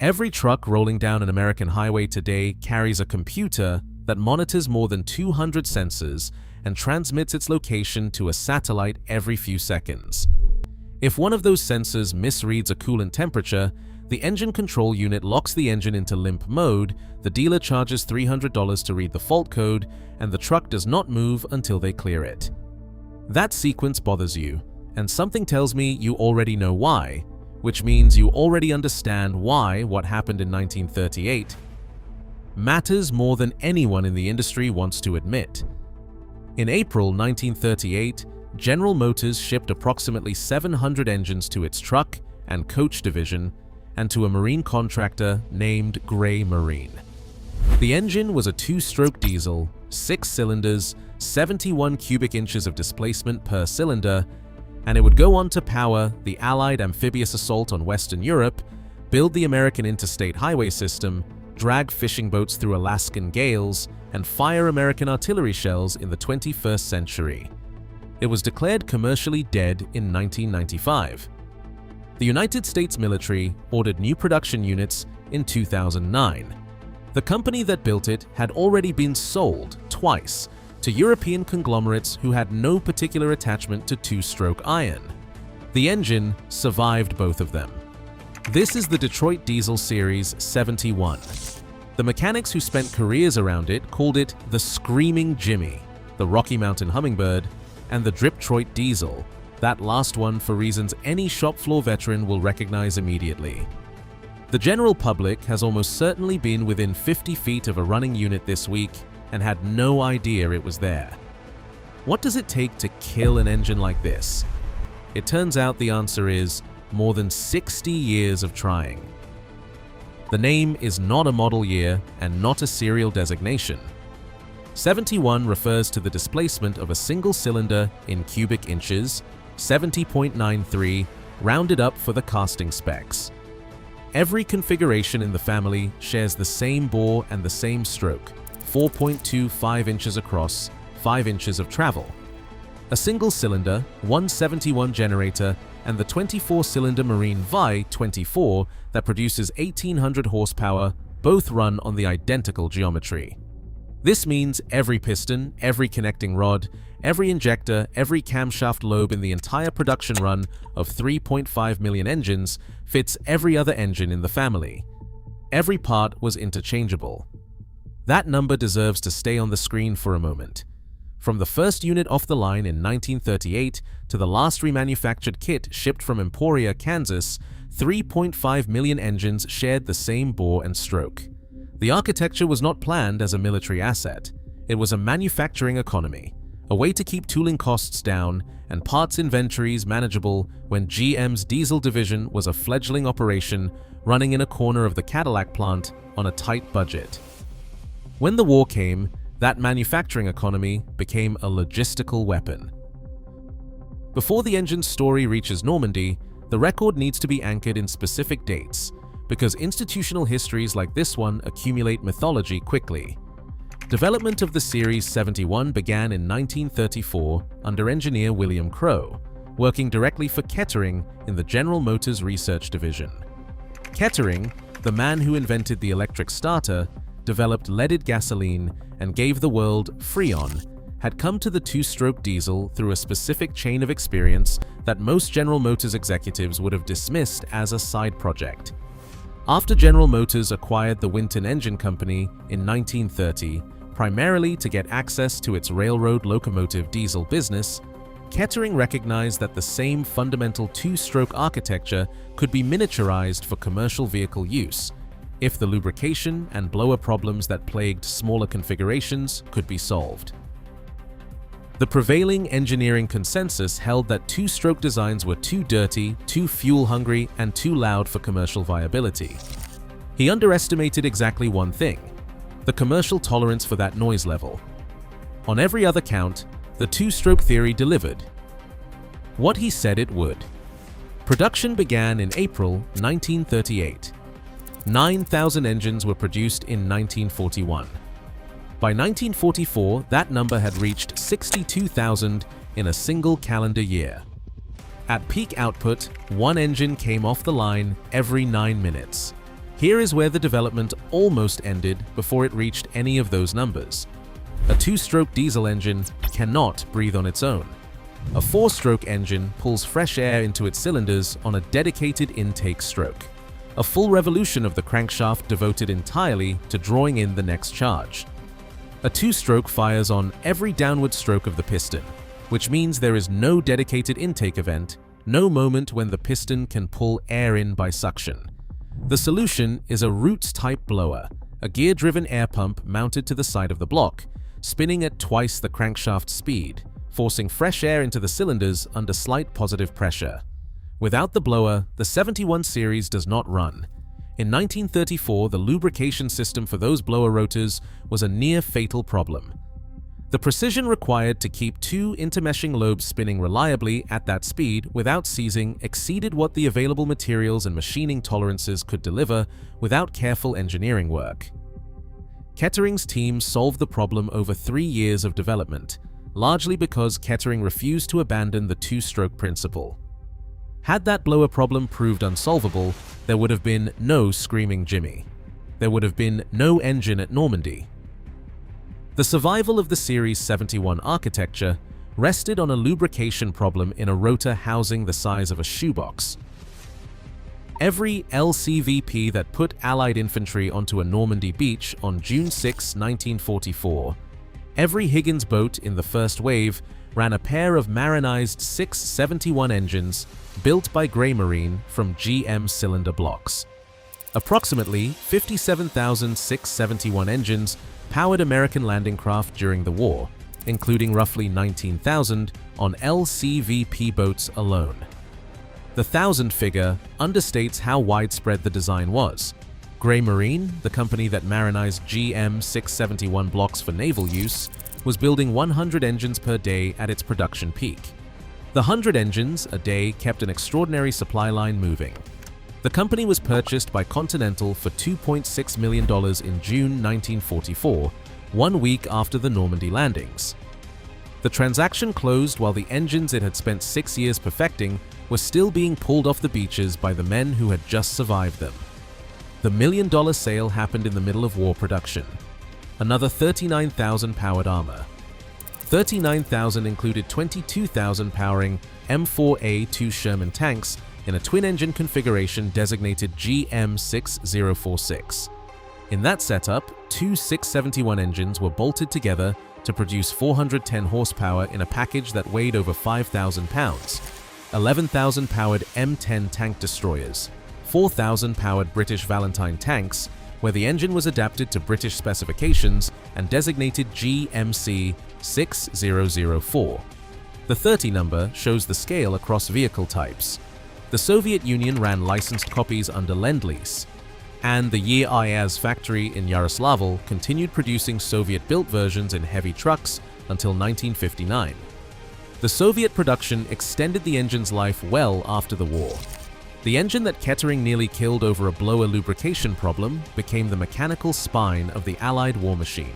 Every truck rolling down an American highway today carries a computer that monitors more than 200 sensors and transmits its location to a satellite every few seconds. If one of those sensors misreads a coolant temperature, the engine control unit locks the engine into limp mode, the dealer charges $300 to read the fault code, and the truck does not move until they clear it. That sequence bothers you, and something tells me you already know why, which means you already understand why what happened in 1938 matters more than anyone in the industry wants to admit. In April 1938, General Motors shipped approximately 700 engines to its truck and coach division and to a marine contractor named Gray Marine. The engine was a 2-stroke diesel, 6 cylinders, 71 cubic inches of displacement per cylinder, and it would go on to power the Allied amphibious assault on Western Europe, build the American interstate highway system, drag fishing boats through Alaskan gales, and fire American artillery shells in the 21st century. It was declared commercially dead in 1995. The United States military ordered new production units in 2009. The company that built it had already been sold twice to European conglomerates who had no particular attachment to 2-stroke iron. The engine survived both of them. This is the Detroit Diesel Series 71. The mechanics who spent careers around it called it the Screaming Jimmy, the Rocky Mountain Hummingbird, and the Driptroit Diesel, that last one for reasons any shop floor veteran will recognize immediately. The general public has almost certainly been within 50 feet of a running unit this week and had no idea it was there. What does it take to kill an engine like this? It turns out the answer is more than 60 years of trying. The name is not a model year and not a serial designation. 71 refers to the displacement of a single cylinder in cubic inches, 70.93 rounded up for the casting specs. Every configuration in the family shares the same bore and the same stroke, 4.25 inches across, 5 inches of travel. A single cylinder, 171 generator, and the 24-cylinder Marine Vi-24 that produces 1800 horsepower both run on the identical geometry. This means every piston, every connecting rod, every injector, every camshaft lobe in the entire production run of 3.5 million engines fits every other engine in the family. Every part was interchangeable. That number deserves to stay on the screen for a moment. From the first unit off the line in 1938 to the last remanufactured kit shipped from Emporia, Kansas, 3.5 million engines shared the same bore and stroke. The architecture was not planned as a military asset. It was a manufacturing economy, a way to keep tooling costs down and parts inventories manageable when GM's diesel division was a fledgling operation running in a corner of the Cadillac plant on a tight budget. When the war came, that manufacturing economy became a logistical weapon. Before the engine's story reaches Normandy, the record needs to be anchored in specific dates, because institutional histories like this one accumulate mythology quickly. Development of the Series 71 began in 1934 under engineer William Crowe, working directly for Kettering in the General Motors Research Division. Kettering, the man who invented the electric starter, developed leaded gasoline, and gave the world Freon, had come to the 2-stroke diesel through a specific chain of experience that most General Motors executives would have dismissed as a side project. After General Motors acquired the Winton Engine Company in 1930, primarily to get access to its railroad locomotive diesel business, Kettering recognized that the same fundamental 2-stroke architecture could be miniaturized for commercial vehicle use, if the lubrication and blower problems that plagued smaller configurations could be solved. The prevailing engineering consensus held that 2-stroke designs were too dirty, too fuel-hungry, and too loud for commercial viability. He underestimated exactly one thing: the commercial tolerance for that noise level. On every other count, the 2-stroke theory delivered what he said it would. Production began in April 1938. 9,000 engines were produced in 1941. By 1944, that number had reached 62,000 in a single calendar year. At peak output, one engine came off the line every 9 minutes. Here is where the development almost ended before it reached any of those numbers. A 2-stroke diesel engine cannot breathe on its own. A 4-stroke engine pulls fresh air into its cylinders on a dedicated intake stroke. A full revolution of the crankshaft devoted entirely to drawing in the next charge. A 2-stroke fires on every downward stroke of the piston, which means there is no dedicated intake event, no moment when the piston can pull air in by suction. The solution is a Roots-type blower, a gear-driven air pump mounted to the side of the block, spinning at twice the crankshaft speed, forcing fresh air into the cylinders under slight positive pressure. Without the blower, the 71 series does not run. In 1934, the lubrication system for those blower rotors was a near-fatal problem. The precision required to keep 2 intermeshing lobes spinning reliably at that speed without seizing exceeded what the available materials and machining tolerances could deliver without careful engineering work. Kettering's team solved the problem over 3 years of development, largely because Kettering refused to abandon the 2-stroke principle. Had that blower problem proved unsolvable, there would have been no Screaming Jimmy. There would have been no engine at Normandy. The survival of the Series 71 architecture rested on a lubrication problem in a rotor housing the size of a shoebox. Every LCVP that put Allied infantry onto a Normandy beach on June 6, 1944, every Higgins boat in the first wave ran a pair of marinized 671 engines built by Gray Marine from GM cylinder blocks. Approximately 57,671 engines powered American landing craft during the war, including roughly 19,000 on LCVP boats alone. The 1,000 figure understates how widespread the design was. Gray Marine, the company that marinized GM 671 blocks for naval use, was building 100 engines per day at its production peak. The 100 engines a day kept an extraordinary supply line moving. The company was purchased by Continental for $2.6 million in June 1944, 1 week after the Normandy landings. The transaction closed while the engines it had spent 6 years perfecting were still being pulled off the beaches by the men who had just survived them. The $1 million sale happened in the middle of war production. Another 39,000 powered armor. 39,000 included 22,000 powering M4A2 Sherman tanks in a twin-engine configuration designated GM6046. In that setup, 2 671 engines were bolted together to produce 410 horsepower in a package that weighed over 5,000 pounds, 11,000 powered M10 tank destroyers, 4,000 powered British Valentine tanks, where the engine was adapted to British specifications and designated GMC 6004. The 30 number shows the scale across vehicle types. The Soviet Union ran licensed copies under Lend-Lease, and the YAZ factory in Yaroslavl continued producing Soviet-built versions in heavy trucks until 1959. The Soviet production extended the engine's life well after the war. The engine that Kettering nearly killed over a blower lubrication problem became the mechanical spine of the Allied war machine.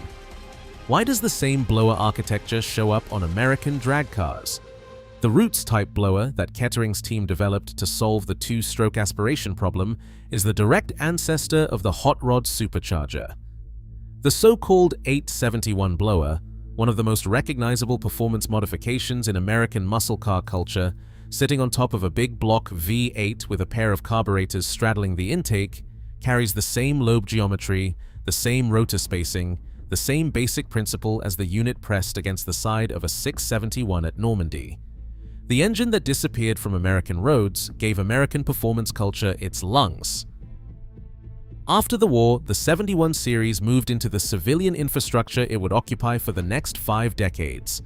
Why does the same blower architecture show up on American drag cars? The Roots-type blower that Kettering's team developed to solve the 2-stroke aspiration problem is the direct ancestor of the hot rod supercharger. The so-called 871 blower, one of the most recognizable performance modifications in American muscle car culture, sitting on top of a big block V8 with a pair of carburetors straddling the intake, carries the same lobe geometry, the same rotor spacing, the same basic principle as the unit pressed against the side of a 671 at Normandy. The engine that disappeared from American roads gave American performance culture its lungs. After the war, the 71 series moved into the civilian infrastructure it would occupy for the next 5 decades.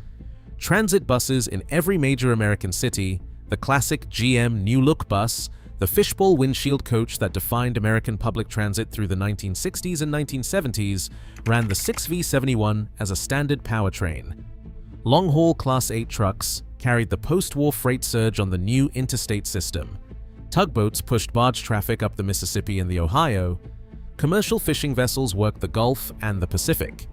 Transit buses in every major American city, the classic GM New Look bus, the fishbowl windshield coach that defined American public transit through the 1960s and 1970s, ran the 6V71 as a standard powertrain. Long-haul Class 8 trucks carried the post-war freight surge on the new interstate system. Tugboats pushed barge traffic up the Mississippi and the Ohio. Commercial fishing vessels worked the Gulf and the Pacific.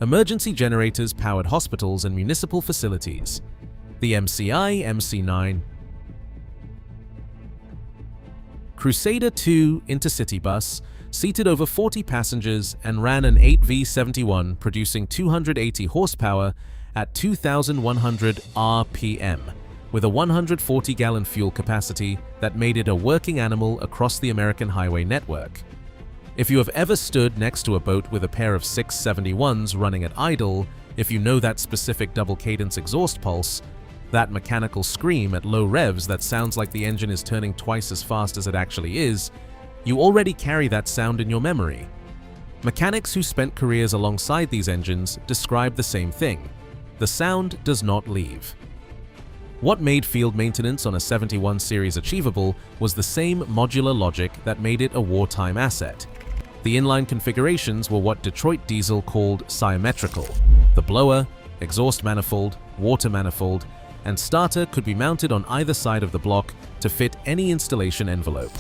Emergency generators powered hospitals and municipal facilities. The MCI MC9 Crusader II intercity bus seated over 40 passengers and ran an 8V71 producing 280 horsepower at 2,100 RPM, with a 140-gallon fuel capacity that made it a working animal across the American highway network. If you have ever stood next to a boat with a pair of 671s running at idle, if you know that specific double-cadence exhaust pulse, that mechanical scream at low revs that sounds like the engine is turning twice as fast as it actually is, you already carry that sound in your memory. Mechanics who spent careers alongside these engines describe the same thing. The sound does not leave. What made field maintenance on a 71 series achievable was the same modular logic that made it a wartime asset. The inline configurations were what Detroit Diesel called symmetrical. The blower, exhaust manifold, water manifold, and starter could be mounted on either side of the block to fit any installation envelope.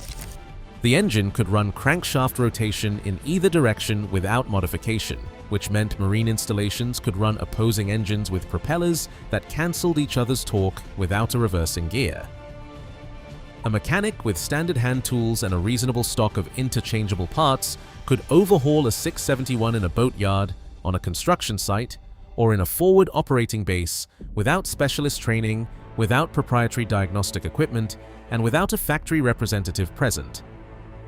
The engine could run crankshaft rotation in either direction without modification, which meant marine installations could run opposing engines with propellers that cancelled each other's torque without a reversing gear. A mechanic with standard hand tools and a reasonable stock of interchangeable parts could overhaul a 671 in a boatyard, on a construction site, or in a forward operating base without specialist training, without proprietary diagnostic equipment, and without a factory representative present.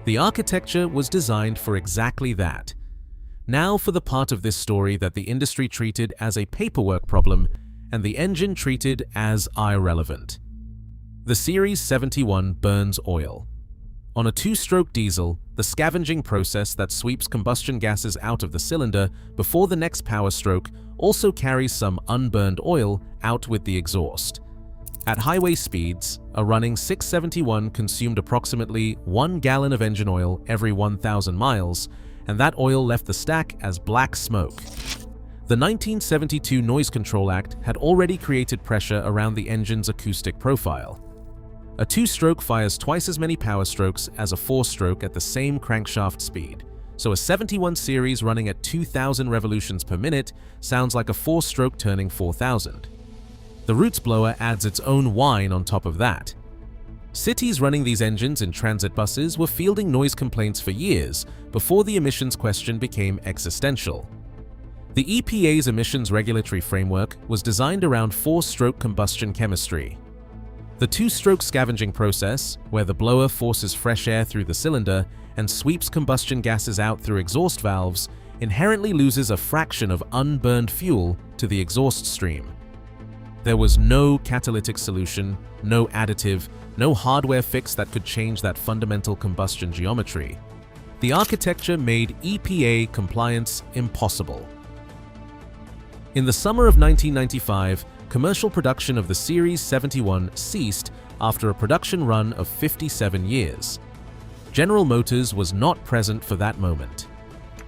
The architecture was designed for exactly that. Now for the part of this story that the industry treated as a paperwork problem and the engine treated as irrelevant. The Series 71 burns oil. On a two-stroke diesel, the scavenging process that sweeps combustion gases out of the cylinder before the next power stroke also carries some unburned oil out with the exhaust. At highway speeds, a running 671 consumed approximately 1 gallon of engine oil every 1,000 miles, and that oil left the stack as black smoke. The 1972 Noise Control Act had already created pressure around the engine's acoustic profile. A two-stroke fires twice as many power strokes as a four-stroke at the same crankshaft speed, so a 71 series running at 2,000 revolutions per minute sounds like a four-stroke turning 4,000. The Roots blower adds its own whine on top of that. Cities running these engines in transit buses were fielding noise complaints for years before the emissions question became existential. The EPA's emissions regulatory framework was designed around four-stroke combustion chemistry. The two-stroke scavenging process, where the blower forces fresh air through the cylinder and sweeps combustion gases out through exhaust valves, inherently loses a fraction of unburned fuel to the exhaust stream. There was no catalytic solution, no additive, no hardware fix that could change that fundamental combustion geometry. The architecture made EPA compliance impossible. In the summer of 1995, commercial production of the Series 71 ceased after a production run of 57 years. General Motors was not present for that moment.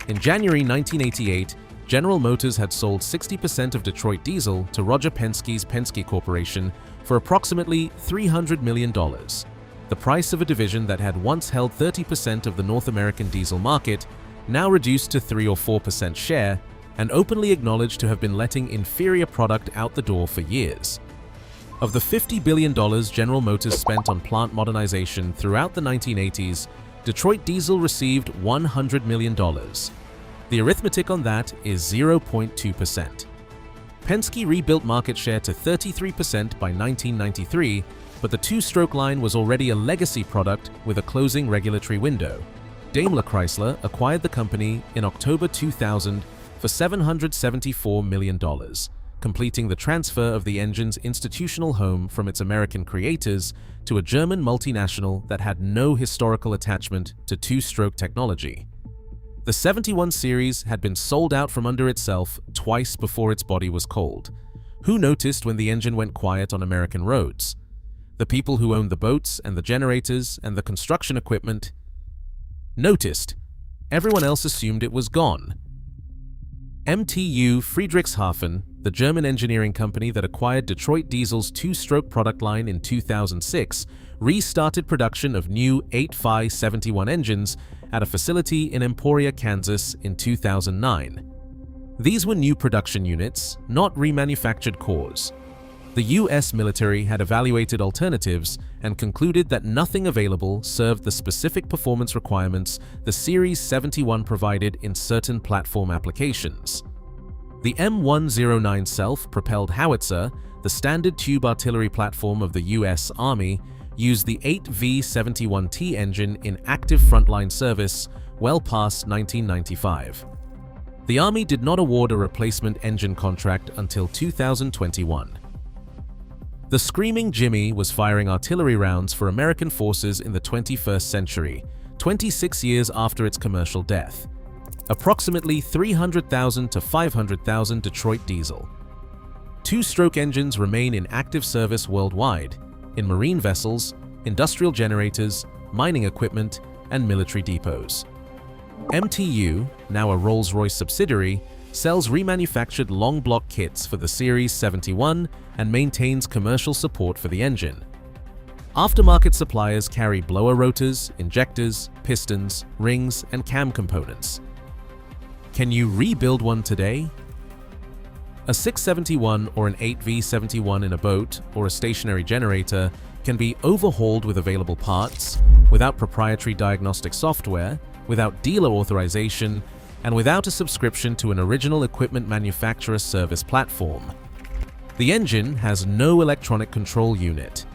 In January 1988, General Motors had sold 60% of Detroit Diesel to Roger Penske's Penske Corporation for approximately $300 million, the price of a division that had once held 30% of the North American diesel market, now reduced to 3 or 4% share, and openly acknowledged to have been letting inferior product out the door for years. Of the $50 billion General Motors spent on plant modernization throughout the 1980s, Detroit Diesel received $100 million. The arithmetic on that is 0.2%. Penske rebuilt market share to 33% by 1993, but the two-stroke line was already a legacy product with a closing regulatory window. Daimler Chrysler acquired the company in October 2000 for $774 million, completing the transfer of the engine's institutional home from its American creators to a German multinational that had no historical attachment to two-stroke technology. The 71 series had been sold out from under itself twice before its body was cold. Who noticed when the engine went quiet on American roads? The people who owned the boats and the generators and the construction equipment noticed. Everyone else assumed it was gone. MTU Friedrichshafen, the German engineering company that acquired Detroit Diesel's two-stroke product line in 2006, restarted production of new 8Phi-71 engines at a facility in Emporia, Kansas in 2009. These were new production units, not remanufactured cores. The US military had evaluated alternatives and concluded that nothing available served the specific performance requirements the Series 71 provided in certain platform applications. The M109 self-propelled howitzer, the standard tube artillery platform of the US Army, used the 8V-71T engine in active frontline service well past 1995. The Army did not award a replacement engine contract until 2021. The Screaming Jimmy was firing artillery rounds for American forces in the 21st century, 26 years after its commercial death. Approximately 300,000 to 500,000 Detroit diesel. Two-stroke engines remain in active service worldwide, in marine vessels, industrial generators, mining equipment, and military depots. MTU, now a Rolls-Royce subsidiary, sells remanufactured long block kits for the Series 71 and maintains commercial support for the engine. Aftermarket suppliers carry blower rotors, injectors, pistons, rings, and cam components. Can you rebuild one today? A 671 or an 8V71 in a boat or a stationary generator can be overhauled with available parts, without proprietary diagnostic software, without dealer authorization, and without a subscription to an original equipment manufacturer service platform. The engine has no electronic control unit.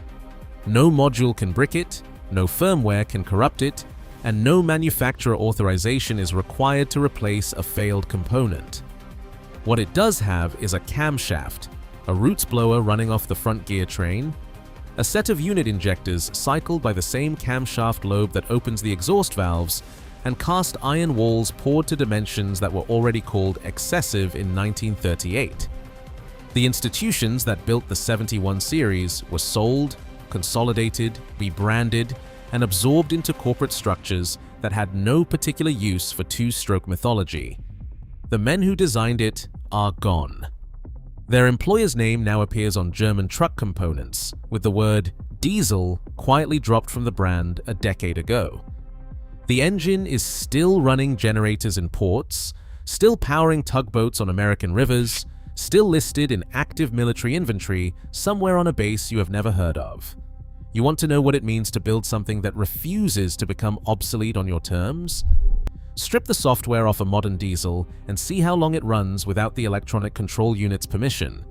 No module can brick it, no firmware can corrupt it, and no manufacturer authorization is required to replace a failed component. What it does have is a camshaft, a roots blower running off the front gear train, a set of unit injectors cycled by the same camshaft lobe that opens the exhaust valves, and cast iron walls poured to dimensions that were already called excessive in 1938. The institutions that built the 71 series were sold, consolidated, rebranded, and absorbed into corporate structures that had no particular use for two-stroke mythology. The men who designed it are gone. Their employer's name now appears on German truck components, with the word diesel quietly dropped from the brand a decade ago. The engine is still running generators in ports, still powering tugboats on American rivers, still listed in active military inventory somewhere on a base you have never heard of. You want to know what it means to build something that refuses to become obsolete on your terms? Strip the software off a modern diesel and see how long it runs without the electronic control unit's permission.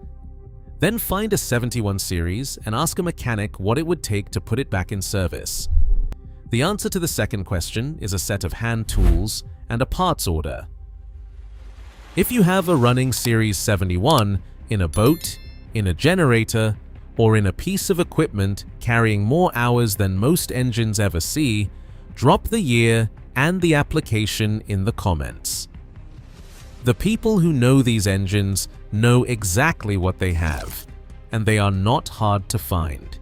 Then find a 71 series and ask a mechanic what it would take to put it back in service. The answer to the second question is a set of hand tools and a parts order. If you have a running Series 71 in a boat, in a generator, or in a piece of equipment carrying more hours than most engines ever see, drop the year and the application in the comments. The people who know these engines know exactly what they have, and they are not hard to find.